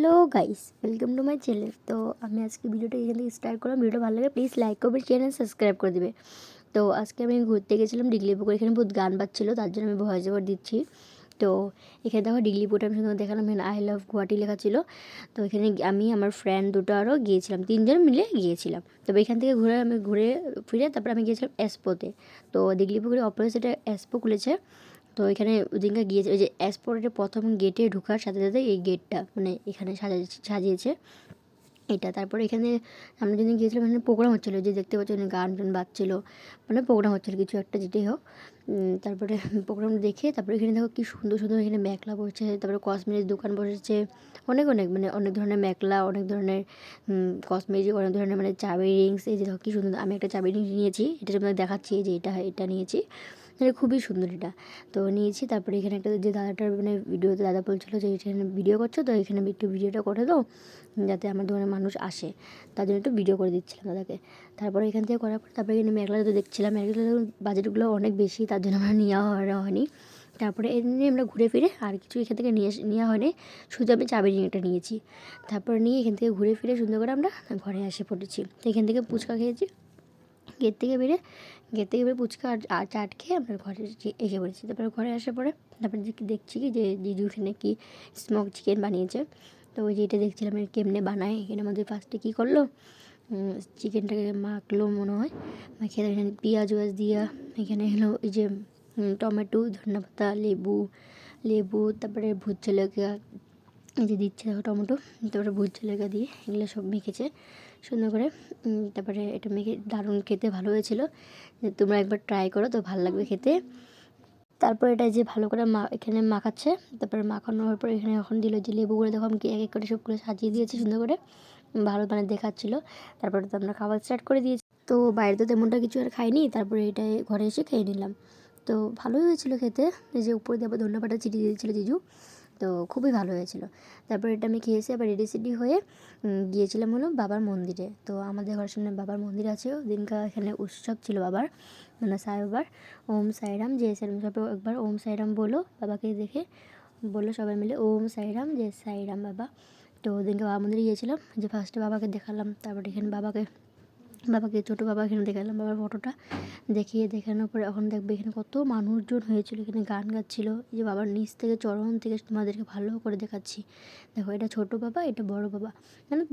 Hello guys, welcome to my channel. তো আমি আজকে ভিডিওটা এখান থেকে স্টার্ট করলাম। ভিডিওটা ভালো লাগে প্লিজ লাইক করবে, চ্যানেল সাবস্ক্রাইব করে দেবে। তো আজকে আমি ঘুরতে গেছিলাম ডিগলিপুকুর। এখানে বহুত গান বাজছিল, তার জন্য আমি ভয়েস ওভার দিচ্ছি। তো এখানে দেখো ডিগলিপুরটা আমি সুন্দর দেখালাম, এখানে আই লাভ গুয়াহাটি লেখা ছিল। তো এখানে আমি আমার ফ্রেন্ড দুটো আরও গিয়েছিলাম, 3জন মিলে গিয়েছিলাম। তবে এখান থেকে ঘুরে ফিরে তারপরে আমি গিয়েছিলাম এসপোতে। তো ডিগলিপুকুরের অপোজিটে এসপো খুলেছে। তো এখানে ওদিনকে গিয়েছে, ওই যে এসপোর্টের প্রথম গেটে ঢোকার সাথে সাথে এই গেটটা মানে এখানে সাজিয়েছে এটা। তারপরে এখানে আমরা যেদিন গিয়েছিলাম এখানে প্রোগ্রাম হচ্ছিলো, যে দেখতে পাচ্ছি গান টান বাজছিলো, মানে প্রোগ্রাম হচ্ছিলো কিছু একটা যেটাই হোক। তারপরে প্রোগ্রাম দেখে তারপরে এখানে দেখো কী সুন্দর সুন্দর এখানে মেখলা বসেছে, তারপরে কসমেটিক্স দোকান বসেছে অনেক অনেক, মানে অনেক ধরনের মেখলা, অনেক ধরনের কসমেটিক, অনেক ধরনের মানে চাবি রিংস। এই যে দেখো কী সুন্দর, আমি একটা চাবি রিংস নিয়েছি, এটা তোমাদের দেখাচ্ছি যে এটা নিয়েছি, মানে খুবই সুন্দর এটা। তো নিয়েছি। তারপরে এখানে একটা যে দাদাটার মানে ভিডিওতে দাদা বলছিলো যে এখানে ভিডিও করছো, তো এখানে একটু ভিডিওটা করে দাও যাতে আমার দোকানে মানুষ আসে, তার জন্য একটু ভিডিও করে দিচ্ছিলাম দাদাকে। তারপরে এখান থেকে করার পর তারপরে এখানে মেঘলা তো দেখছিলাম, মেঘলা বাজেটগুলো অনেক বেশি, তার জন্য আমরা নেওয়া হয়নি। তারপরে এমনি আমরা ঘুরে ফিরে আর কিছু এখান থেকে নেওয়া হয়নি, শুধু আমি চাবি রিংটা নিয়েছি। তারপরে নিয়ে এখান থেকে ঘুরে ফিরে সুন্দর করে আমরা ঘরে এসে পড়েছি। তো এখান থেকে ফুচকা খেয়েছি, গেট থেকে বেরে ফুচকা আর চাট খেয়ে আমরা ঘরে এসে পড়েছি। তারপরে ঘরে আসার পরে তারপরে দেখছি কি যে জিজু এখানে কি স্মোক চিকেন বানিয়েছে। তো ওই যে এটা দেখছিলাম কেমনে বানায়। এখানে আমাদের ফার্স্টে কী করলো, চিকেনটাকে মাখলো মনে হয়, মাখিয়ে এখানে পেঁয়াজ দিয়া এখানে হলো ওই যে টমেটো, ধনেপাতা, লেবু তারপরে ভূত জলকিয়া এই যে দিচ্ছে দেখো, টমেটো, তারপরে ভূত জলকিয়া দিয়ে এগুলো সব মেখেছে সুন্দর করে। তারপরে এটা মেখে দারুণ খেতে ভালো হয়েছিল, যে তোমরা একবার ট্রাই করো তো ভালো লাগবে খেতে। তারপর এটা যে ভালো করে এখানে মাখাচ্ছে, তারপরে মাখানোর পর এখানে এখন দিল যে লেবুগুলো দেখো আমি এক এক করে সবগুলো সাজিয়ে দিয়েছি সুন্দর করে, ভালো মানে দেখাচ্ছিলো। তারপরে তো আমরা খাবার স্টার্ট করে দিয়েছি। তো বাইরে তো তেমনটা কিছু আর খাইনি, তারপরে এটাই ঘরে এসে খেয়ে নিলাম। তো ভালোই হয়েছিল খেতে, এই যে উপরে দিয়ে আবার ধন্যবাদটা চিঠি দিয়েছিলো জিজু, তো খুবই ভালো হয়েছিল। তারপর এটা আমি খেয়েছি, আবার রেডি সেডি হয়ে গিয়েছিলাম হলো বাবার মন্দিরে। তো আমাদের ঘরের সামনে বাবার মন্দির আছে, ওদিনকার এখানে উৎসব ছিল বাবার, মানে সাই বাবার। ওম সাইরাম, যে সাইরাম, সবাই একবার ওম সাইরাম বলো, বাবাকে দেখে বললো সবাই মিলে ওম সাইরাম, যে সাইরাম বাবা। তো ওদিনকে বাবা মন্দিরে গিয়েছিলাম, যে ফার্স্টে বাবাকে দেখালাম, তারপরে এখানে বাবাকে ছোটো বাবা এখানে দেখালাম, বাবার ফটোটা দেখানোর পরে এখন দেখবে এখানে কত মানুষজন হয়েছিল, এখানে গান গাচ্ছিলো। এই যে বাবার নিচ থেকে চরণ থেকে তোমাদেরকে ভালো করে দেখাচ্ছি, দেখো এটা ছোটো বাবা, এটা বড় বাবা, মানে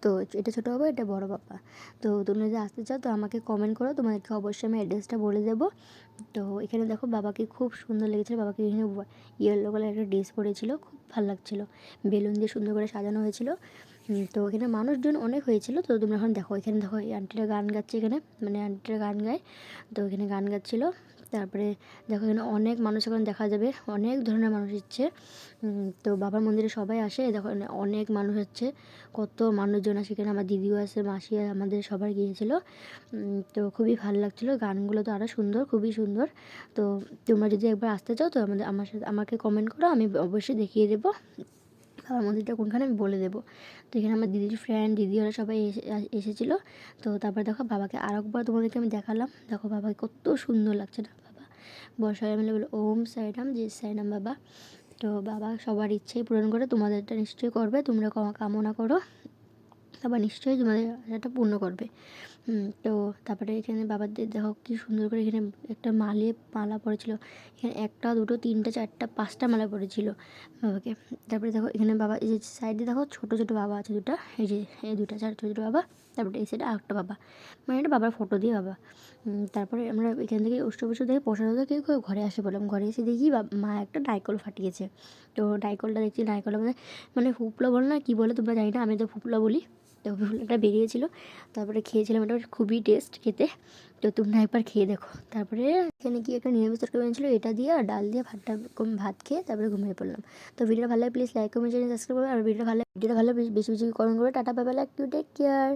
তো এটা ছোটো বাবা, এটা বড় বাবা। তো তোমরা যদি আসতে চাও তো আমাকে কমেন্ট করো, তোমাদেরকে অবশ্যই আমি অ্যাড্রেসটা বলে দেবো। তো এখানে দেখো বাবাকে খুব সুন্দর লেগেছিলো, বাবাকে এখানে ইয়েলো কালার একটা ড্রেস পরেছিল, খুব ভালো লাগছিলো, বেলুন দিয়ে সুন্দর করে সাজানো হয়েছিল। তো এখানে মানুষজন অনেক হয়েছিল। তো তোমরা এখন দেখো, এখানে দেখো এই আন্টিটা গান গাচ্ছে, এখানে মানে আন্টিটা গান গায়, তো এখানে গান গাচ্ছিলো। তারপরে দেখো এখানে অনেক মানুষ এখন দেখা যাবে, অনেক ধরনের মানুষ হচ্ছে। তো বাবার মন্দিরে সবাই আসে, দেখো অনেক মানুষ হচ্ছে, কত মানুষজন আসে এখানে, আমার দিদিও আছে, মাসি আমাদের সবাই গিয়েছিলো। তো খুবই ভালো লাগছিলো, গানগুলো তো আরও সুন্দর, খুবই সুন্দর। তো তোমরা যদি একবার আসতে চাও তো আমাকে কমেন্ট করো, আমি অবশ্যই দেখিয়ে দেবো বাবার মন্দিরটা কোনখানে আমি বলে দেবো। তো এখানে আমার দিদির ফ্রেন্ড, দিদি ওরা সবাই এসেছিলো। তো তারপরে দেখো বাবাকে আরেকবার তোমাদেরকে আমি দেখালাম, দেখো বাবাকে কত সুন্দর লাগছে না বাবা। সবাই মিলে বলে ওম সাইরাম, যে সাইরাম বাবা। তো বাবা সবার ইচ্ছেই পূরণ করে, তোমাদেরটা নিশ্চয়ই করবে, তোমরা কামনা করো, বাবা নিশ্চয়ই তোমাদের আশাটা পূর্ণ করবে। তো তারপরে এখানে বাবাদের দেখো কী সুন্দর করে এখানে একটা মালা পড়েছিল, এখানে 1 2 3 4 5টা মালা পড়েছিল বাবাকে। তারপরে দেখো এখানে বাবা, এই যে সাইডে দেখো ছোটো ছোটো বাবা আছে দুটো, এই যে এই 2টা 4 ছোটো ছোটো বাবা, তারপরে এই সাইডে আরেকটা বাবা, মানে এটা বাবার ফটো দিয়ে বাবা। তারপরে আমরা এখান থেকে অষ্টবসর থেকে প্রসাদ থেকে ঘরে আসে বললাম, ঘরে এসে দেখি মা একটা নারকেল ফাটিয়েছে। তো নারকেলটা দেখছি, নারকেল মানে ফুপলা বলে না কী বলে তোমরা জানি না, আমি তো ফুপলা বলি। তো ফুলটা বেরিয়েছিল, তারপরে খেয়েছিলাম, এটা খুবই টেস্ট খেতে। তো তোমরা একবার খেয়ে দেখো। তারপরে এখানে কি একটা নিরামিষ তরকারি বানিয়েছিলো, এটা দিয়ে আর ডাল দিয়ে ভাত খেয়ে তারপরে ঘুমিয়ে পড়লাম। তো ভিডিওটা ভালো লাগে please like comment channel subscribe করবে, আর ভিডিওটা ভালো বেশি বেশি কমেন্ট করবে। Tata, bye bye, like, to take care.